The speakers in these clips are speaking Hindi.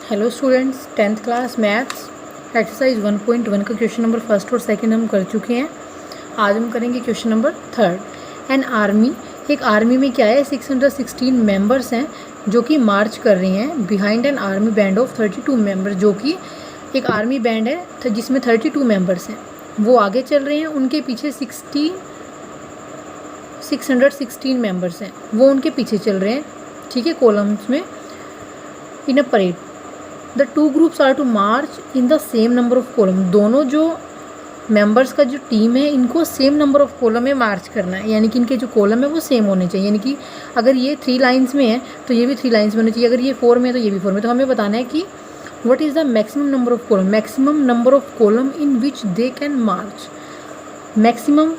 Hello students, 10th class maths exercise 1.1 का क्वेश्चन नंबर फर्स्ट और सेकंड हम कर चुके हैं। आज हम करेंगे question number third. An army, एक आर्मी में क्या है 616 मेंबर्स हैं जो कि मार्च कर रहे हैं behind an army band of 32 members, जो कि एक आर्मी बैंड है जिसमें 32 मेंबर्स हैं। वो आगे चल रहे हैं, उनके पीछे 616 मेंबर्स हैं, वो उनके पीछे चल रहे हैं। ठीक है, कॉलम्स में in a parade the two groups are to march in the same number of column. दोनों जो मेंबर्स का जो टीम है इनको सेम नंबर ऑफ कॉलम में मार्च करना है, यानी कि इनके जो कॉलम है वो सेम होने चाहिए। यानी कि अगर ये 3 लाइन्स में है तो ये भी 3 लाइन्स में होनी चाहिए, अगर ये 4 में है तो ये भी 4 में। तो हमें बताना है कि what is the maximum number of column, maximum number of column in which they can March. Maximum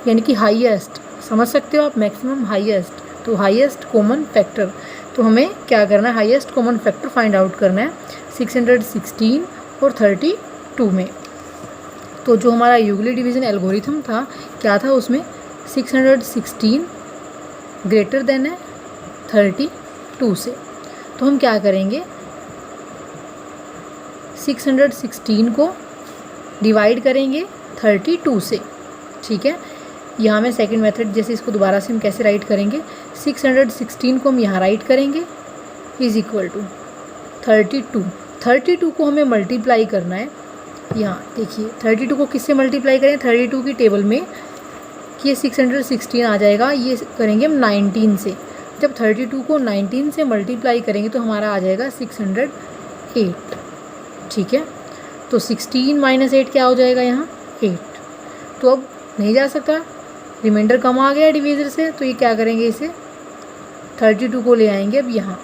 यानी कि हाईएस्ट, समझ सकते हो आप, मैक्सिमम हाईएस्ट, तो हाईएस्ट कॉमन फैक्टर। तो हमें क्या करना है, highest common factor find out करना है 616 और 32 में। तो जो हमारा यूक्लिड डिवीज़न एल्गोरिथम था क्या था, उसमें 616 ग्रेटर देन है 32 से। तो हम क्या करेंगे, 616 को डिवाइड करेंगे 32 से। ठीक है, यहाँ में सेकंड मेथड जैसे इसको दोबारा से हम कैसे राइट करेंगे, 616 को हम यहाँ राइट करेंगे इज इक्वल टू 32 को हमें मल्टीप्लाई करना है। यहाँ देखिए 32 को किससे मल्टीप्लाई करें, 32 की टेबल में कि ये 616 आ जाएगा, ये करेंगे हम 19 से। जब 32 को 19 से मल्टीप्लाई करेंगे तो हमारा आ जाएगा 608। ठीक है, तो 16 - 8 क्या हो जाएगा यहाँ 8। तो अब नहीं जा सकता, रिमाइंडर कम आ गया डिवीज़र से, तो ये क्या करेंगे, इसे 32 को ले आएंगे अब यहाँ।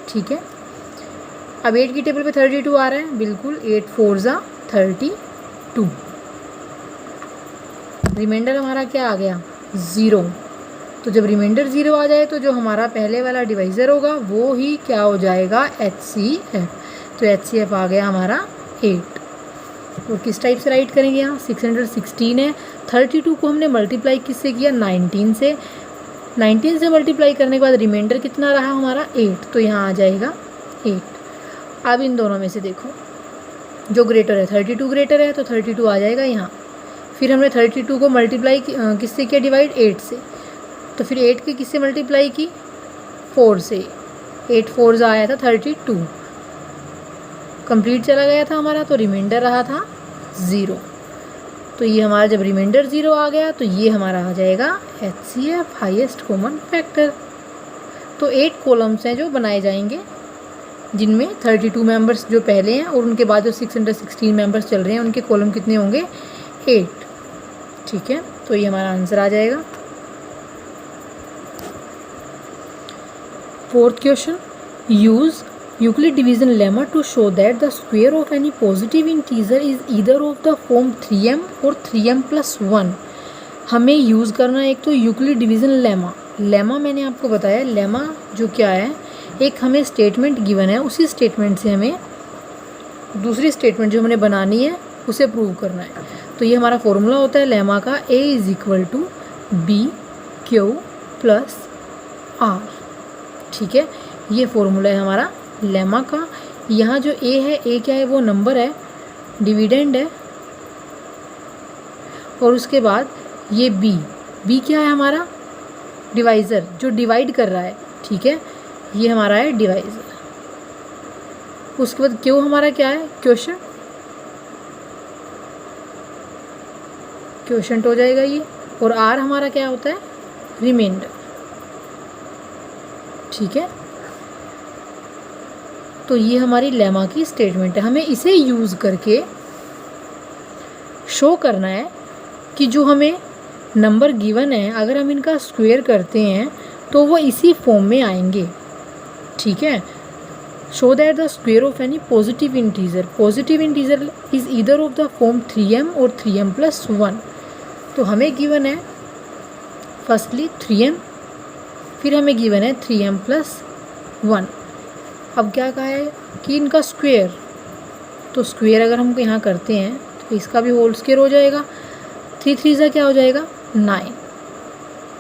ठीक है, अब 8 की टेबल पे 32 आ रहा है, बिल्कुल 8 4 ज़ा 32। रिमाइंडर हमारा क्या आ गया 0। तो जब रिमाइंडर 0 आ जाए तो जो हमारा पहले वाला डिवाइज़र होगा वो ही क्या हो जाएगा HCF। तो HCF आ गया हमारा 8। और किस टाइप से राइट करेंगे, यहाँ 616 है, 32 को हमने मल्टीप्लाई किससे किया 19 से। 19 से मल्टीप्लाई करने के बाद रिमाइंडर कितना रहा हमारा 8, तो यहाँ आ जाएगा 8। अब इन दोनों में से देखो जो ग्रेटर है 32 ग्रेटर है, तो 32 आ जाएगा यहाँ। फिर हमने 32 को मल्टीप्लाई किससे किया डिवाइड 8 से, तो फिर 8 की किससे मल्टीप्लाई की 4 से। 8 4 आया था 32, कंप्लीट चला गया था हमारा, तो रिमाइंडर रहा था 0। तो ये हमारा जब रिमाइंडर 0 आ गया तो ये हमारा आ जाएगा HCF हाईएस्ट कॉमन फैक्टर। तो 8 कॉलम्स हैं जो बनाए जाएंगे जिनमें 32 मेंबर्स जो पहले हैं और उनके बाद जो 616 मेंबर्स चल रहे हैं उनके कॉलम कितने होंगे 8। ठीक है, तो ये हमारा आंसर आ जाएगा। Fourth question, use Euclid division lemma to show that the square of any positive integer is either of the form 3m और 3m + 1। हमें यूज़ करना है एक तो यूक्लिड डिवीज़न लेमा। लेमा मैंने आपको बताया, लेमा जो क्या है, एक हमें स्टेटमेंट गिवन है, उसी स्टेटमेंट से हमें दूसरी स्टेटमेंट जो हमने बनानी है उसे प्रूव करना है। तो ये हमारा फॉर्मूला होता है लेमा का, A = BQ + R। ठीक है, ये फॉर्मूला है हमारा लेमा का। यहाँ जो A है, A क्या है, वो नंबर है, डिविडेंड है, और उसके बाद ये B क्या है हमारा डिवाइज़र, जो डिवाइड कर रहा है। ठीक है, ये हमारा है डिवाइज़र। उसके बाद Q हमारा क्या है, क्वोशंट हो जाएगा ये, और R हमारा क्या होता है, रिमाइंडर। ठीक है, तो ये हमारी लेमा की स्टेटमेंट है। हमें इसे यूज़ करके शो करना है कि जो हमें नंबर गिवन है अगर हम इनका स्क्वायर करते हैं तो वो इसी फॉर्म में आएंगे। ठीक है, show that the square of any positive integer is either of the form 3m और 3m + 1। तो हमें गिवन है फर्स्टली 3m, फिर हमें गिवन है 3m + 1। अब क्या कहा है कि इनका स्क्वायर, तो स्क्वायर अगर हम यहाँ करते हैं तो इसका भी होल स्क्वायर हो जाएगा। 3 3 क्या हो जाएगा 9,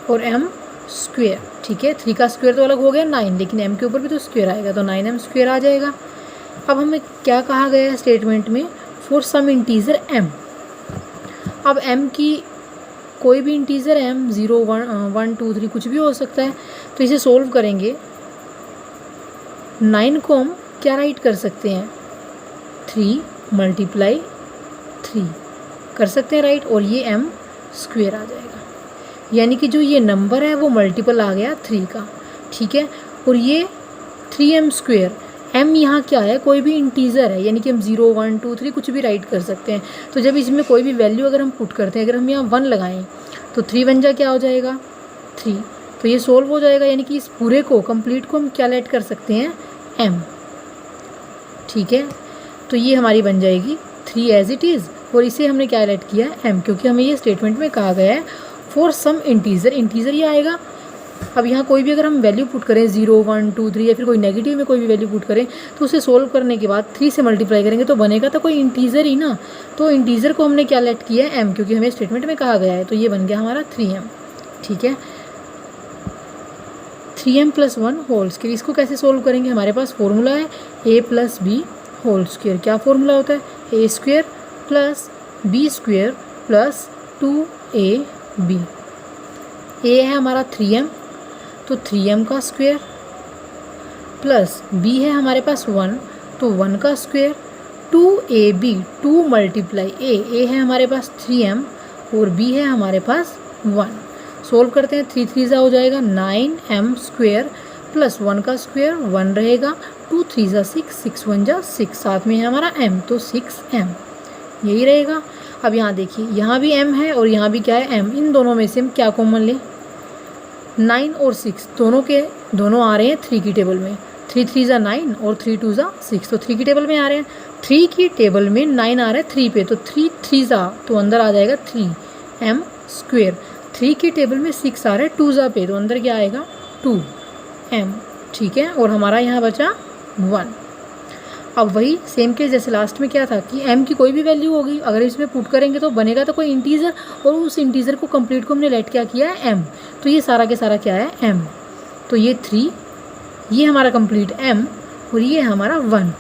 और m स्क्वेयर। ठीक है, 3 का स्क्वेयर तो अलग हो गया 9, लेकिन m के ऊपर भी तो स्क्वेयर आएगा, तो 9m स्क्वेयर आ जाएगा। अब हमें क्या कहा गया है स्टेटमेंट में, फॉर सम इंटीजर m। अब m की कोई भी इंटीजर m 0 1 2 3 कुछ भी हो सकता है, तो इसे सोल्व करेंगे। 9 को हम क्या राइट कर सकते हैं, 3 × 3 कर सकते हैं राइट, और ये m स्क्वेयर आ जाएगा। यानी कि जो ये नंबर है वो मल्टीपल आ गया 3 का। ठीक है, और ये 3m स्क्वेयर, m यहाँ क्या है, कोई भी इंटीजर है, यानी कि हम 0 1 2 3 कुछ भी राइट कर सकते हैं। तो जब इसमें कोई भी वैल्यू अगर हम पुट करते हैं, अगर हम यहाँ 1 लगाएं तो 3 1 जा क्या हो जाएगा 3, तो ये सोल्व हो जाएगा। यानी कि इस पूरे को कंप्लीट को हम क्या लेट कर सकते हैं, m। ठीक है, तो ये हमारी बन जाएगी 3 एज इट इज़, और इसे हमने क्या लेट किया है m, क्योंकि हमें ये स्टेटमेंट में कहा गया है फॉर सम इंटीजर, इंटीजर ये आएगा। अब यहाँ कोई भी अगर हम वैल्यू पुट करें 0 1 2 3 या फिर कोई नेगेटिव में कोई भी वैल्यू पुट करें, तो उसे सोल्व करने के बाद 3 से मल्टीप्लाई करेंगे तो बनेगा तो कोई इंटीजर ही ना। तो इंटीजर को हमने क्या लेट किया है m, क्योंकि हमें स्टेटमेंट में कहा गया है, तो ये बन गया हमारा 3m। ठीक है, 3m + 1 होल स्क्वायर। इसको कैसे सोल्व करेंगे, हमारे पास फॉर्मूला है a + b होल स्क्वायर। क्या फॉर्मूला होता है, a² + b² + 2ab। a है हमारा 3m, तो 3m का स्क्वायर, प्लस b है हमारे पास 1, तो 1 का स्क्वायर, 2ab 2 × a है हमारे पास 3m और b है हमारे पास 1। सोल्व करते हैं, 3 3 हो जाएगा 9m स्क्वायर प्लस 1 का स्क्वायर 1 रहेगा, 2 3 6 6 1 6, साथ में है हमारा m, तो 6m यही रहेगा। अब यहाँ देखिए, यहाँ भी m है और यहाँ भी क्या है m, इन दोनों में से हम क्या कॉमन लें, 9 और 6 दोनों आ रहे हैं 3 की टेबल में, 3 3 9 और 3 2 6, तो 3 की टेबल में आ रहे हैं। 3 की टेबल में 9 आ रहा है 3 पे, तो 3 3 तो अंदर आ जाएगा 3m स्क्वेयर। 3 की टेबल में 6 आ रहा है 2 पे, तो अंदर क्या आएगा 2m। ठीक है, और हमारा यहाँ बचा 1। अब वही सेम केस जैसे लास्ट में क्या था कि m की कोई भी वैल्यू होगी, अगर इसमें पुट करेंगे तो बनेगा तो कोई इंटीजर, और उस इंटीजर को कंप्लीट को हमने लेट क्या किया है m, तो ये सारा के सारा क्या है m, तो ये 3, ये हमारा कंप्लीट m और ये हमारा 1।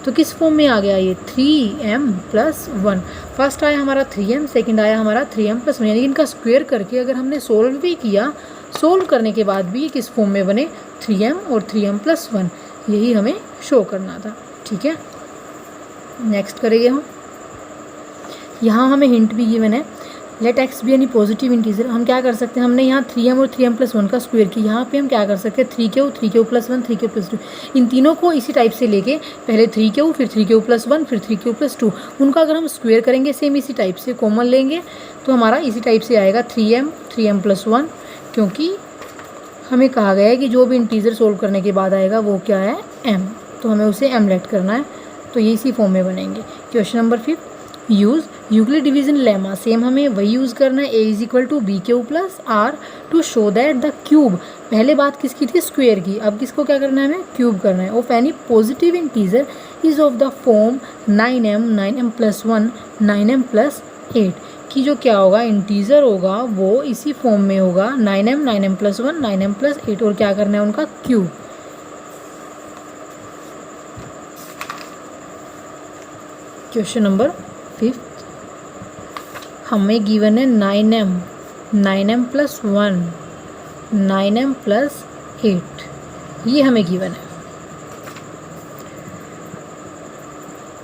तो किस फॉर्म में आ गया ये 3m + 1। फर्स्ट आया हमारा 3m, सेकंड आया हमारा 3m + 1, यानी इनका स्क्वायर करके अगर हमने सोल्व भी किया, सोल्व करने के बाद भी ये किस फॉर्म में बने 3m और 3m + 1, यही हमें शो करना था। ठीक है, नेक्स्ट करेंगे हम। यहाँ हमें हिंट भी गिवन है, let x be any positive integer. हम क्या कर सकते हैं, हमने यहाँ 3m और 3m + 1 का स्क्वायर किया, यहाँ पे हम क्या कर सकते हैं 3q + 1 3q + 2, इन तीनों को इसी टाइप से लेके पहले 3q फिर 3q + 1 फिर 3q + 2, उनका अगर हम स्क्वायर करेंगे सेम इसी टाइप से कॉमन लेंगे तो हमारा इसी टाइप से आएगा 3m + 1, क्योंकि हमें कहा गया है कि जो भी इंटीजर सोल्व करने के बाद आएगा वो क्या है m, तो हमें उसे m लेट करना है, तो ये इसी फॉर्म में बनेंगे। Question number 5, use Euclid division lemma. Same हमें वही यूज़ करना है, a = bq + r to show that the cube. पहले बात किसकी थी, स्क्वायर की, अब किसको क्या करना है, हमें क्यूब करना है। Of any positive integer is of the form 9m 9m + 1 9m + 8, कि जो क्या होगा इंटीजर होगा वो इसी फॉर्म में होगा 9m 9m + 1 9m + 8, और क्या करना है उनका क्यूब। क्वेश्चन नंबर 5, हमें गिवन है 9m 9m + 1 9m + 8, ये हमें गिवन है।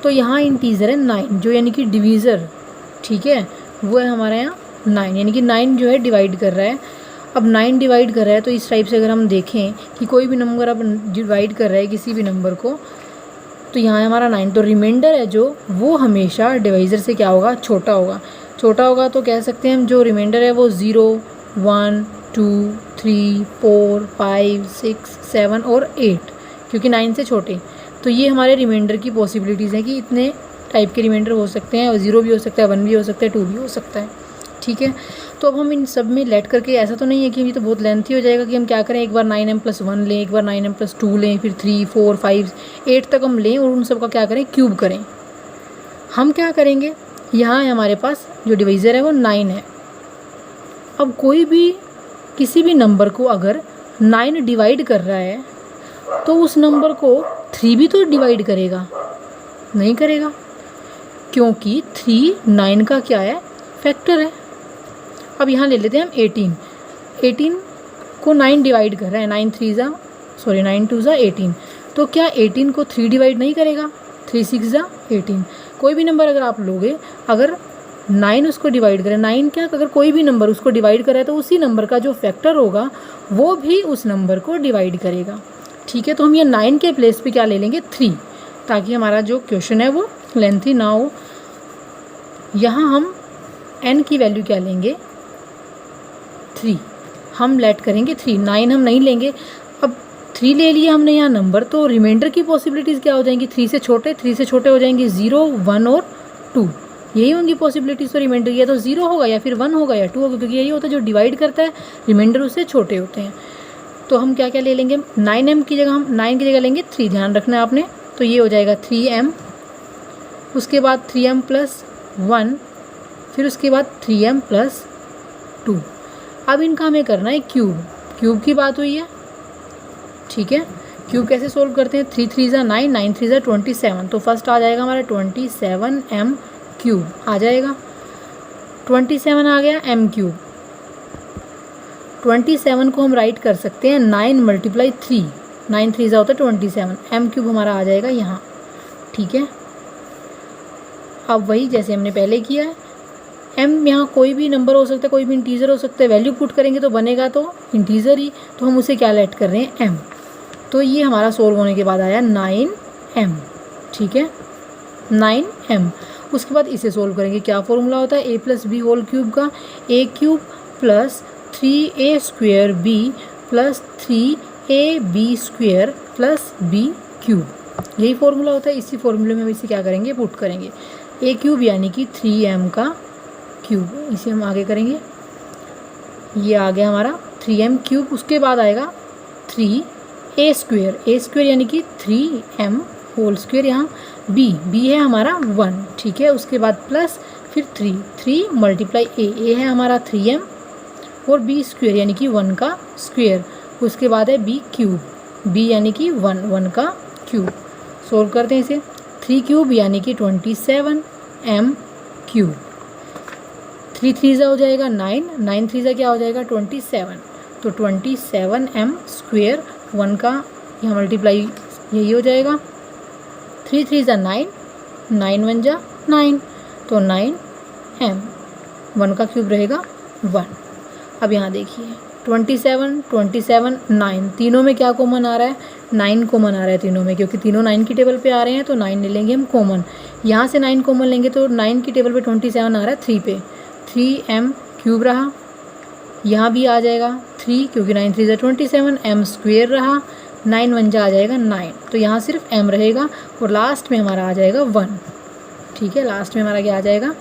तो यहाँ इंटीजर है 9, जो यानी कि डिवीज़र, ठीक है, वो है हमारे यहाँ 9, यानी कि 9 जो है डिवाइड कर रहा है। अब 9 डिवाइड कर रहा है, तो इस टाइप से अगर हम देखें कि कोई भी नंबर अब डिवाइड कर रहा है किसी भी नंबर को, तो यहाँ हमारा 9, तो रिमाइंडर है जो वो हमेशा डिवाइज़र से क्या होगा, छोटा होगा। छोटा होगा तो कह सकते हैं हम जो रिमाइंडर है वो 0 1 2 3 4 5 6 7 और 8, क्योंकि 9 से छोटे। तो ये हमारे रिमाइंडर की पॉसिबिलिटीज़ हैं कि इतने टाइप के रिमाइंडर हो सकते हैं, और 0 भी हो सकता है, 1 भी हो सकता है, 2 भी हो सकता है। ठीक है, तो अब हम इन सब में लेट करके, ऐसा तो नहीं है कि अभी तो बहुत लेंथी हो जाएगा कि हम क्या करें, एक बार 9m + 1 लें, एक बार 9m + 2 लें, फिर 3 4 5 8 तक हम लें और उन सब का क्या करें, क्यूब करें। हम क्या करेंगे, यहाँ हमारे पास जो डिवाइज़र है वो 9 है। अब कोई भी किसी भी नंबर को अगर 9 डिवाइड कर रहा है तो उस नंबर को 3 भी तो डिवाइड करेगा? नहीं करेगा, क्योंकि 3 9 का क्या है, फैक्टर है। अब यहाँ ले लेते हैं हम 18 को 9 डिवाइड कर रहे हैं, 9 2 ज़ा 18, तो क्या 18 को 3 डिवाइड नहीं करेगा? 3 6 ज़ा 18। कोई भी नंबर अगर आप लोगे, अगर 9 उसको डिवाइड करें, 9 क्या, अगर कोई भी नंबर उसको डिवाइड करे तो उसी नंबर का जो फैक्टर होगा वो भी उस नंबर को डिवाइड करेगा। ठीक है, तो हम ये 9 के प्लेस पे क्या ले लेंगे, 3, ताकि हमारा जो क्वेश्चन है वो लेंथी ना हो। यहाँ हम n की वैल्यू क्या लेंगे, 3, हम लेट करेंगे 3, 9 हम नहीं लेंगे। अब 3 ले लिया हमने यहाँ नंबर, तो रिमाइंडर की पॉसिबिलिटीज़ क्या हो जाएंगी, 3 से छोटे हो जाएंगे 0 1 और 2, यही होंगी पॉसिबिलिटीज़। तो रिमाइंडर या तो 0 होगा या फिर 1 होगा या 2 होगा, क्योंकि यही होता है जो डिवाइड करता है, रिमाइंडर उससे छोटे होते हैं। तो हम क्या क्या ले लेंगे, 9m की जगह हम 9 की जगह लेंगे 3, ध्यान रखना है आपने। तो ये हो जाएगा 3m, उसके बाद 3m प्लस 1, फिर उसके बाद 3m प्लस 2। अब इनका हमें करना है क्यूब की बात हुई है। ठीक है, क्यूब कैसे सोल्व करते हैं, 3 3 ज़ा 9, 9 3 ज़ा 27, तो फर्स्ट आ जाएगा हमारा 27m क्यूब आ जाएगा। 27 आ गया m क्यूब, 27 को हम राइट कर सकते हैं 9 × 3, 9 3 ज़ा होता है 27, m क्यूब हमारा आ जाएगा यहाँ। ठीक है, अब वही जैसे हमने पहले किया है, m यहाँ कोई भी नंबर हो सकता है, कोई भी इंटीजर हो सकता है, वैल्यू पुट करेंगे तो बनेगा तो इंटीजर ही, तो हम उसे क्या लेट कर रहे हैं, m। तो ये हमारा सोल्व होने के बाद आया 9m। ठीक है, 9m। उसके बाद इसे सोल्व करेंगे, क्या फॉर्मूला होता है, a + b होल क्यूब का, a³ + 3a² b + 3ab² + b³, यही फॉर्मूला होता है। इसी फॉर्मूले में हम इसे क्या करेंगे, पुट करेंगे, a³ यानी कि 3m का क्यूब, इसे हम आगे करेंगे, ये आ गया हमारा 3m क्यूब। उसके बाद आएगा 3a² यानी कि 3m होल स्क्वायर, यहाँ b है हमारा 1। ठीक है, उसके बाद प्लस फिर 3 × a है हमारा 3m और b² यानी कि 1 का स्क्वायर, उसके बाद है b³ b यानी कि 1 का क्यूब। सोल्व करते हैं इसे, 3³ यानी कि 27m क्यूब, 3 3 ज़ा हो जाएगा 9, 9 3 ज़ा क्या हो जाएगा 27, तो 27m स्क्वायर, 1 का यहाँ मल्टीप्लाई यही हो जाएगा, 3 3 ज़ा 9, 9 1 ज़ा 9, तो 9m, 1 का क्यूब रहेगा 1। अब यहाँ देखिए 27 9, तीनों में क्या कॉमन आ रहा है, 9 कॉमन आ रहा है तीनों में, क्योंकि तीनों 9 की टेबल पे आ रहे हैं, तो 9 ले लेंगे हम कॉमन। यहाँ से 9 कॉमन लेंगे तो 9 की टेबल पे 27 आ रहा है 3 पे, 3m क्यूब रहा, यहाँ भी आ जाएगा 3, क्योंकि 9 3 ज़ा 27, m स्क्वायर रहा, 9 1 ज़ा आ जाएगा 9, तो यहाँ सिर्फ m रहेगा और लास्ट में हमारा आ जाएगा 1। ठीक है, लास्ट में हमारा क्या आ जाएगा,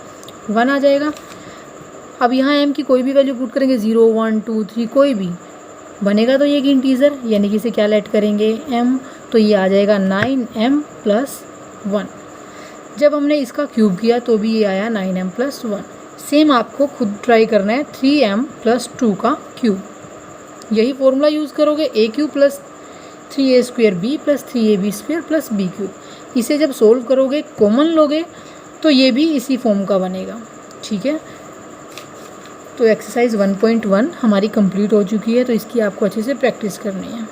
1 आ जाएगा। अब यहाँ m की कोई भी वैल्यू पुट करेंगे, 0 1 2 3 कोई भी बनेगा, तो ये एक इंटीजर, यानी कि इसे क्या लेट करेंगे, m, तो ये आ जाएगा 9m + 1। जब हमने इसका क्यूब किया तो भी ये आया 9m + 1। सेम आपको खुद ट्राई करना है 3m + 2 का क्यूब, यही फॉर्मूला यूज़ करोगे, a³ + 3a² b + 3ab² + b³। इसे जब सोल्व करोगे, कॉमन लोगे, तो ये भी इसी फॉर्म का बनेगा। ठीक है, तो एक्सरसाइज 1.1 हमारी कंप्लीट हो चुकी है, तो इसकी आपको अच्छे से प्रैक्टिस करनी है।